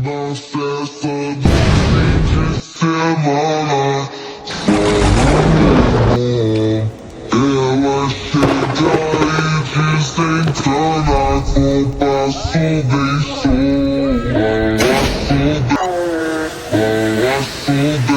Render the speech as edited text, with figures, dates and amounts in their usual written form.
na festa do fim de semana. Ela chega e desencana com passo bem suave. Passo bem